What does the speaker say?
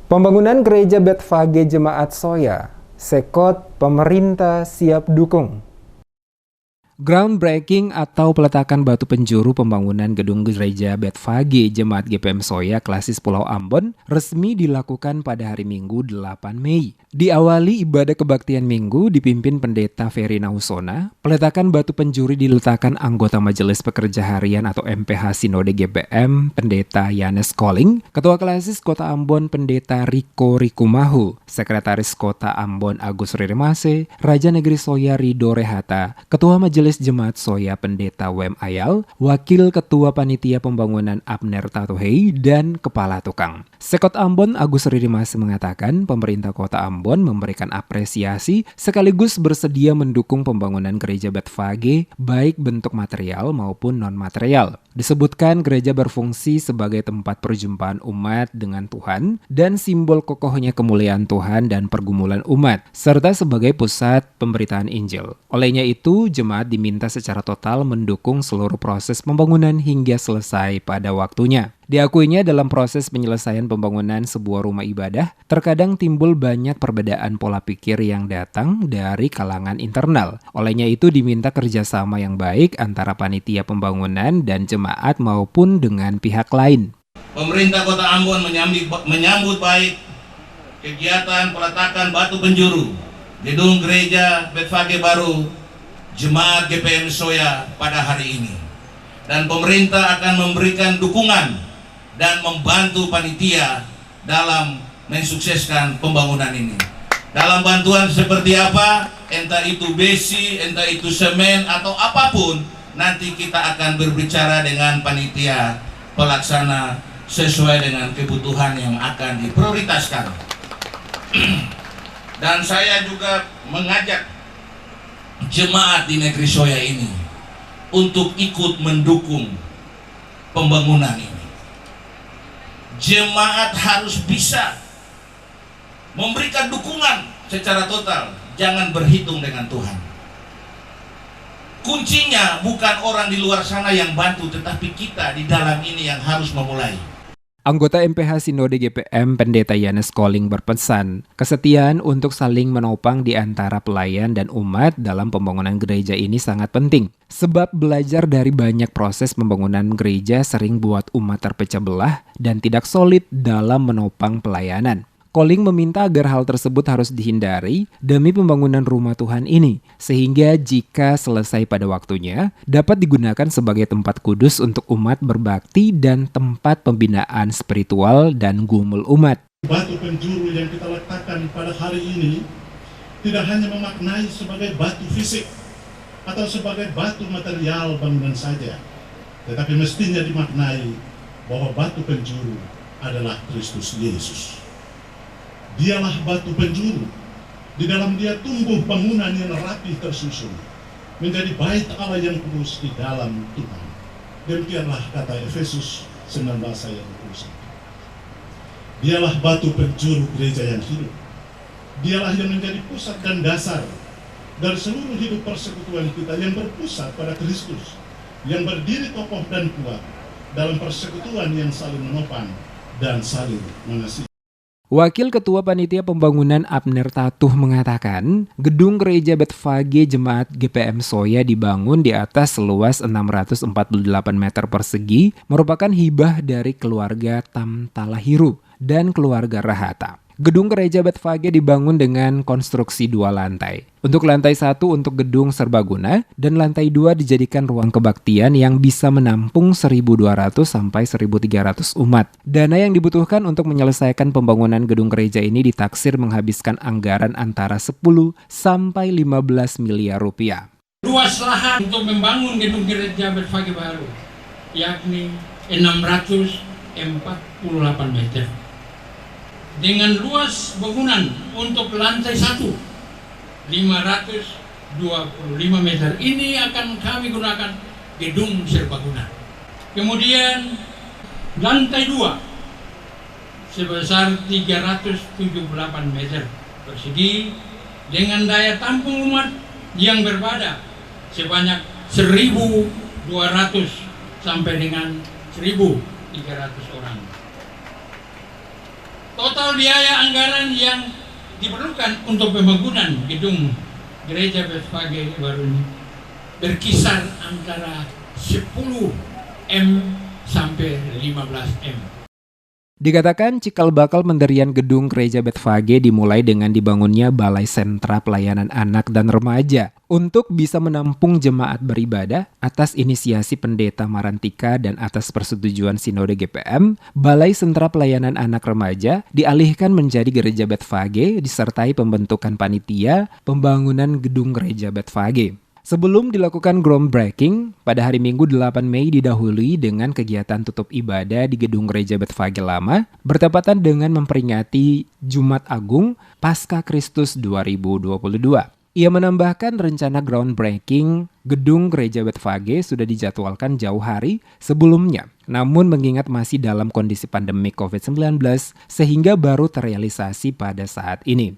Pembangunan gereja Bethfage Jemaat Soya, Sekot pemerintah siap dukung. Groundbreaking atau peletakan batu penjuru pembangunan gedung gereja Bethfage Jemaat GPM Soya Klasis Pulau Ambon resmi dilakukan pada hari Minggu 8 Mei. Diawali ibadah kebaktian Minggu dipimpin Pendeta Ferry Nausona, peletakan batu penjuru diletakkan anggota Majelis Pekerja Harian atau MPH Sinode GPM Pendeta Yanes Koling, Ketua Klasis Kota Ambon Pendeta Riko Rikumahu, Sekretaris Kota Ambon Agus Riremase, Raja Negeri Soya Rido Rehata, Ketua Majelis Jemaat Soya Pendeta Wem Ayal, Wakil Ketua Panitia Pembangunan Abner Tatuhei, dan Kepala Tukang. Sekot Ambon Agus Riremase mengatakan pemerintah Kota Ambon memberikan apresiasi sekaligus bersedia mendukung pembangunan gereja Bethfage baik bentuk material maupun non-material. Disebutkan gereja berfungsi sebagai tempat perjumpaan umat dengan Tuhan dan simbol kokohnya kemuliaan Tuhan dan pergumulan umat, serta sebagai pusat pemberitaan Injil. Olehnya itu, jemaat diminta secara total mendukung seluruh proses pembangunan hingga selesai pada waktunya. Diakuinya dalam proses penyelesaian pembangunan sebuah rumah ibadah, terkadang timbul banyak perbedaan pola pikir yang datang dari kalangan internal. Olehnya itu diminta kerjasama yang baik antara panitia pembangunan dan jemaat maupun dengan pihak lain. Pemerintah Kota Ambon menyambut baik kegiatan peletakan batu penjuru gedung gereja Bethfage baru Jemaat GPM Soya pada hari ini. Dan pemerintah akan memberikan dukungan dan membantu panitia dalam mensukseskan pembangunan ini. Dalam bantuan seperti apa, entah itu besi, entah itu semen, atau apapun, nanti kita akan berbicara dengan panitia pelaksana sesuai dengan kebutuhan yang akan diprioritaskan. Dan saya juga mengajak jemaat di negeri Soya ini untuk ikut mendukung pembangunan ini. Jemaat harus bisa memberikan dukungan secara total, jangan berhitung dengan Tuhan. Kuncinya bukan orang di luar sana yang bantu, tetapi kita di dalam ini yang harus memulai. Anggota MPH Sinode GPM Pendeta Yanes Koling berpesan, kesetiaan untuk saling menopang di antara pelayan dan umat dalam pembangunan gereja ini sangat penting. Sebab belajar dari banyak proses pembangunan gereja sering buat umat terpecah belah dan tidak solid dalam menopang pelayanan. Koling meminta agar hal tersebut harus dihindari demi pembangunan rumah Tuhan ini, sehingga jika selesai pada waktunya, dapat digunakan sebagai tempat kudus untuk umat berbakti dan tempat pembinaan spiritual dan gumul umat. Batu penjuru yang kita letakkan pada hari ini tidak hanya memaknai sebagai batu fisik atau sebagai batu material bangunan saja, tetapi mestinya dimaknai bahwa batu penjuru adalah Kristus Yesus. Dialah batu penjuru. Di dalam dia tumbuh bangunan yang rapi tersusun, menjadi bait Allah yang kudus di dalam Tuhan. Demikianlah kata Efesus 19 ayat 21. Dialah batu penjuru gereja yang hidup. Dialah yang menjadi pusat dan dasar dari seluruh hidup persekutuan kita yang berpusat pada Kristus, yang berdiri kokoh dan kuat dalam persekutuan yang saling menopang dan saling mengasihi. Wakil Ketua Panitia Pembangunan Abner Tatuh mengatakan, gedung gereja Bethfage Jemaat GPM Soya dibangun di atas seluas 648 meter persegi, merupakan hibah dari keluarga Tamtalahiru dan keluarga Rahata. Gedung gereja Bethfage dibangun dengan konstruksi 2 lantai. Untuk lantai 1 untuk gedung serbaguna dan lantai 2 dijadikan ruang kebaktian yang bisa menampung 1.200 sampai 1.300 umat. Dana yang dibutuhkan untuk menyelesaikan pembangunan gedung gereja ini ditaksir menghabiskan anggaran antara 10 sampai 15 miliar rupiah. Luas lahan untuk membangun gedung gereja Bethfage baru, yakni 648 meter. Dengan luas bangunan untuk lantai 1 525 meter, ini akan kami gunakan gedung serbaguna. Kemudian lantai 2 sebesar 378 meter persegi dengan daya tampung umat yang berbeda sebanyak 1.200 sampai dengan 1.300 orang. Total biaya anggaran yang diperlukan untuk pembangunan gedung gereja Betfage baru ini berkisar antara 10 M sampai 15 M. Dikatakan cikal bakal pendirian gedung gereja Betfage dimulai dengan dibangunnya Balai Sentra Pelayanan Anak dan Remaja untuk bisa menampung jemaat beribadah. Atas inisiasi Pendeta Marantika dan atas persetujuan Sinode GPM, Balai Sentra Pelayanan Anak Remaja dialihkan menjadi gereja Betfage disertai pembentukan panitia pembangunan gedung gereja Betfage. Sebelum dilakukan groundbreaking, pada hari Minggu 8 Mei didahului dengan kegiatan tutup ibadah di gedung gereja Betfage Lama, bertepatan dengan memperingati Jumat Agung Paskah Kristus 2022. Ia menambahkan rencana groundbreaking gedung gereja Betfage sudah dijadwalkan jauh hari sebelumnya. Namun mengingat masih dalam kondisi pandemi COVID-19, sehingga baru terrealisasi pada saat ini.